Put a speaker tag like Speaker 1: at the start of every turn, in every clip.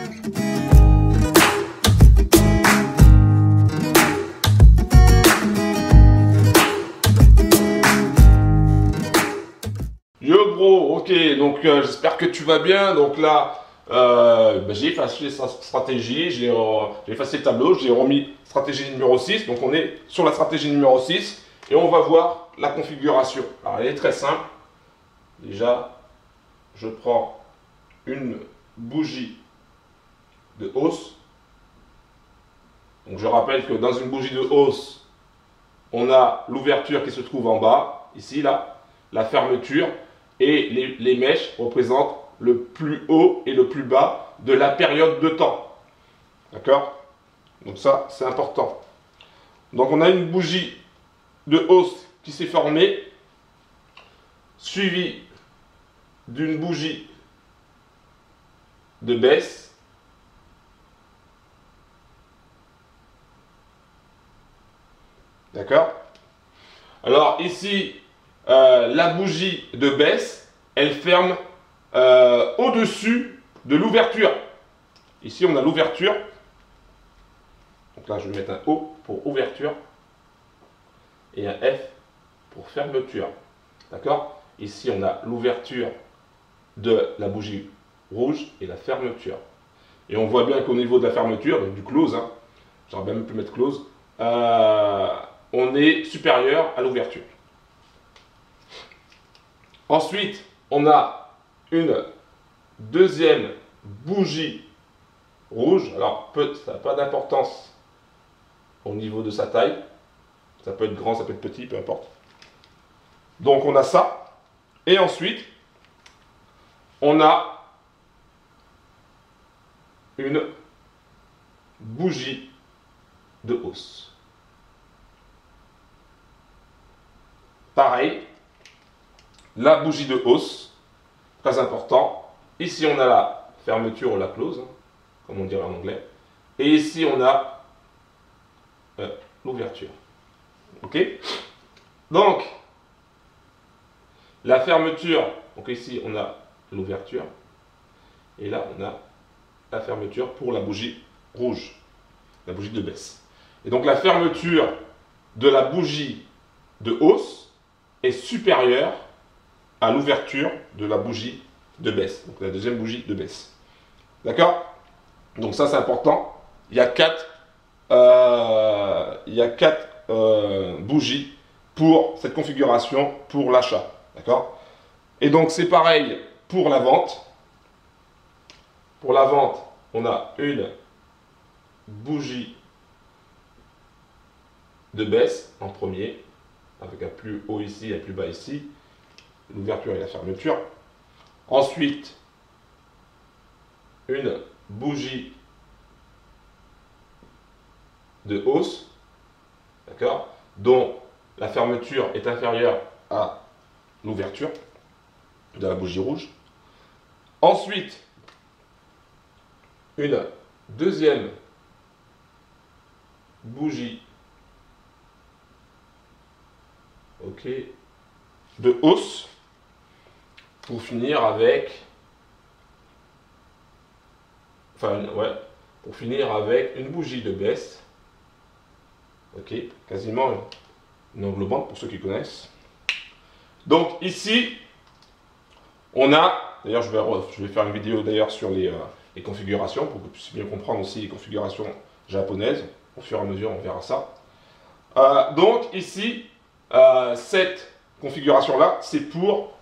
Speaker 1: Yo bro, ok, donc j'espère que tu vas bien. Donc là, j'ai effacé sa stratégie, j'ai effacé le tableau, j'ai remis stratégie numéro 6. Donc on est sur la stratégie numéro 6 et on va voir la configuration. Alors elle est très simple. Déjà, je prends une bougie de hausse. Donc je rappelle que dans une bougie de hausse, on a l'ouverture qui se trouve en bas, ici là, la fermeture, et les mèches représentent le plus haut et le plus bas de la période de temps. D'accord? Donc ça, c'est important. Donc on a une bougie de hausse qui s'est formée, suivie d'une bougie de baisse, d'accord? Alors ici, la bougie de baisse, elle ferme au-dessus de l'ouverture. Ici, on a l'ouverture. Donc là, je vais mettre un O pour ouverture et un F pour fermeture. D'accord? Ici, on a l'ouverture de la bougie rouge et la fermeture. Et on voit bien qu'au niveau de la fermeture, donc du close, hein, j'aurais même pu mettre close, on est supérieur à l'ouverture. Ensuite, on a une deuxième bougie rouge. Alors, ça n'a pas d'importance au niveau de sa taille. Ça peut être grand, ça peut être petit, peu importe. Donc, on a ça. Et ensuite, on a une bougie de hausse. Pareil, la bougie de hausse, très important. Ici, on a la fermeture ou la close, hein, comme on dirait en anglais. Et ici, on a l'ouverture. Ok? Donc, la fermeture, donc ici, on a l'ouverture. Et là, on a la fermeture pour la bougie rouge, la bougie de baisse. Et donc, la fermeture de la bougie de hausse est supérieure à l'ouverture de la bougie de baisse, donc la deuxième bougie de baisse. D'accord? Donc ça, c'est important. Il y a quatre bougies pour cette configuration pour l'achat. D'accord? Et donc c'est pareil pour la vente. Pour la vente, on a une bougie de baisse en premier, avec un plus haut ici et un plus bas ici, l'ouverture et la fermeture. Ensuite, une bougie de hausse, d'accord, dont la fermeture est inférieure à l'ouverture de la bougie rouge. Ensuite, une deuxième bougie de hausse pour finir avec une bougie de baisse, quasiment une englobante pour ceux qui connaissent. Donc ici on a, d'ailleurs je vais faire une vidéo d'ailleurs sur les configurations pour que vous puissiez bien comprendre aussi les configurations japonaises. Au fur et à mesure on verra ça. Donc ici cette configuration là c'est pour,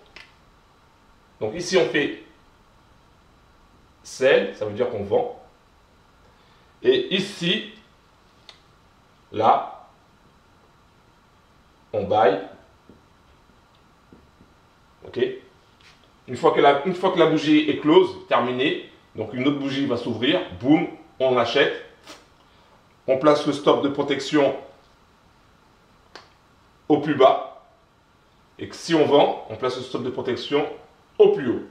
Speaker 1: donc ici on fait sell, ça veut dire qu'on vend, et ici là on buy. Ok, une fois que la bougie est close, terminée, donc une autre bougie va s'ouvrir, boum, on achète, on place le stop de protection au plus bas, et que si on vend, on place le stop de protection au plus haut.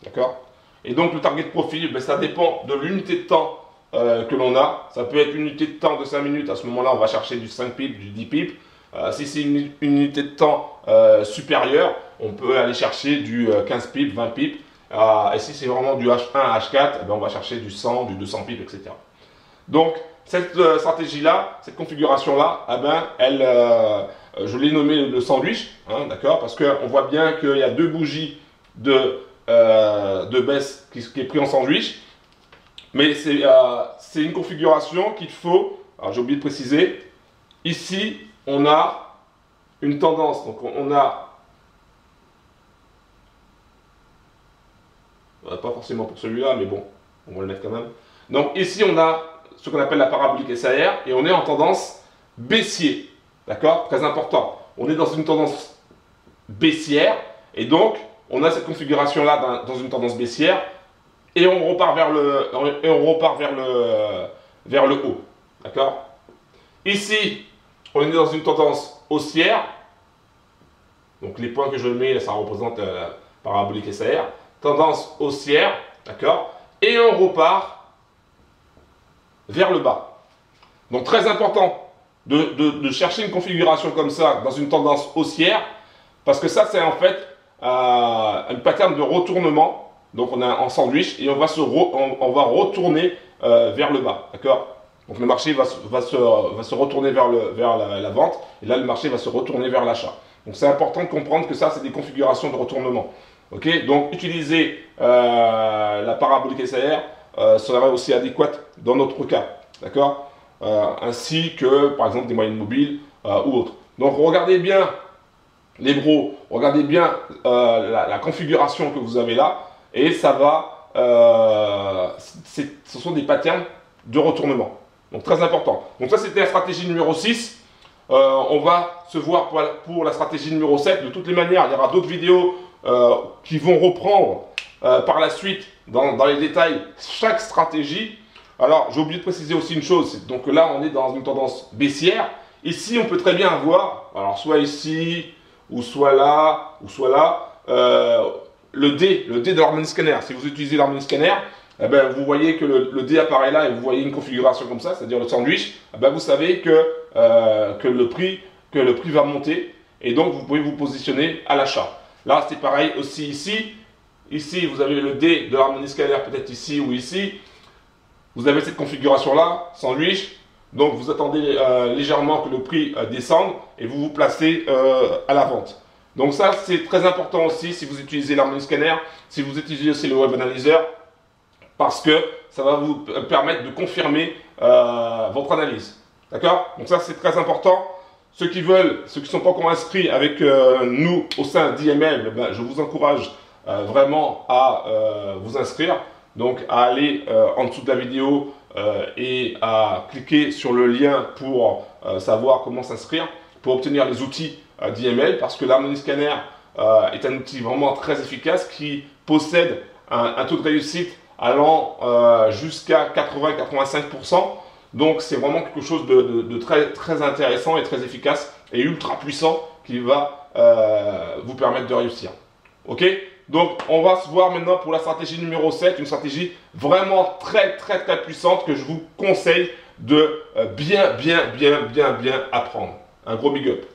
Speaker 1: D'accord? Et donc le target profit, ça dépend de l'unité de temps que l'on a. Ça peut être une unité de temps de 5 minutes, à ce moment-là on va chercher du 5 pips, du 10 pips. Si c'est une unité de temps supérieure, on peut aller chercher du 15 pips, 20 pips. Et si c'est vraiment du H1 à H4, eh ben, on va chercher du 100, du 200 pips, etc. Donc, cette stratégie-là, cette configuration-là, eh ben, je l'ai nommé le sandwich, hein, d'accord, parce qu'on voit bien qu'il y a deux bougies de baisse qui est pris en sandwich. Mais c'est une configuration qu'il faut, alors j'ai oublié de préciser, ici, on a une tendance, donc on a, pas forcément pour celui-là, mais bon, on va le mettre quand même. Donc ici, on a ce qu'on appelle la parabolique SAR, et on est en tendance baissier, d'accord? Très important. On est dans une tendance baissière, et donc, on a cette configuration-là dans une tendance baissière, et on repart vers le haut, d'accord? Ici, on est dans une tendance haussière, donc les points que je mets, là, ça représente la parabolique SAR, tendance haussière, d'accord? Et on repart vers le bas. Donc très important de chercher une configuration comme ça dans une tendance haussière, parce que ça c'est en fait une pattern de retournement. Donc on a en sandwich et on va retourner vers le bas, d'accord? Donc le marché va se retourner vers la vente, et là le marché va se retourner vers l'achat. Donc c'est important de comprendre que ça c'est des configurations de retournement. Ok, donc utiliser la parabolique SAR serait aussi adéquate dans notre cas, d'accord, ainsi que par exemple des moyennes mobiles ou autres. Donc regardez bien les bros, regardez bien la configuration que vous avez là, et ça va, ce sont des patterns de retournement, donc très important. Donc ça c'était la stratégie numéro 6. On va se voir pour la stratégie numéro 7. De toutes les manières, il y aura d'autres vidéos qui vont reprendre par la suite dans les détails chaque stratégie. Alors j'ai oublié de préciser aussi une chose, donc là on est dans une tendance baissière. Ici on peut très bien avoir, alors soit ici, ou soit là, le D de l'Harmony Scanner. Si vous utilisez l'Harmony Scanner, eh ben, vous voyez que le D apparaît là et vous voyez une configuration comme ça, c'est-à-dire le sandwich. Eh ben, vous savez que le prix va monter, et donc vous pouvez vous positionner à l'achat. Là c'est pareil aussi ici. Ici vous avez le D de l'Harmony Scanner, peut-être ici ou ici. Vous avez cette configuration là, sandwich. Donc vous attendez légèrement que le prix descende et vous vous placez à la vente. Donc ça c'est très important aussi si vous utilisez l'Harmony Scanner, si vous utilisez aussi le Web Analyzer, parce que ça va vous permettre de confirmer votre analyse. D'accord? Donc ça c'est très important. Ceux qui ne sont pas encore inscrits avec nous au sein d'IML, ben, je vous encourage vraiment à vous inscrire. Donc à aller en dessous de la vidéo et à cliquer sur le lien pour savoir comment s'inscrire, pour obtenir les outils d'IML, parce que l'Harmony Scanner est un outil vraiment très efficace qui possède un taux de réussite allant jusqu'à 80-85%. Donc c'est vraiment quelque chose de très, très intéressant et très efficace et ultra puissant qui va vous permettre de réussir. Ok? Donc on va se voir maintenant pour la stratégie numéro 7, une stratégie vraiment très très très puissante que je vous conseille de bien apprendre. Un gros big up.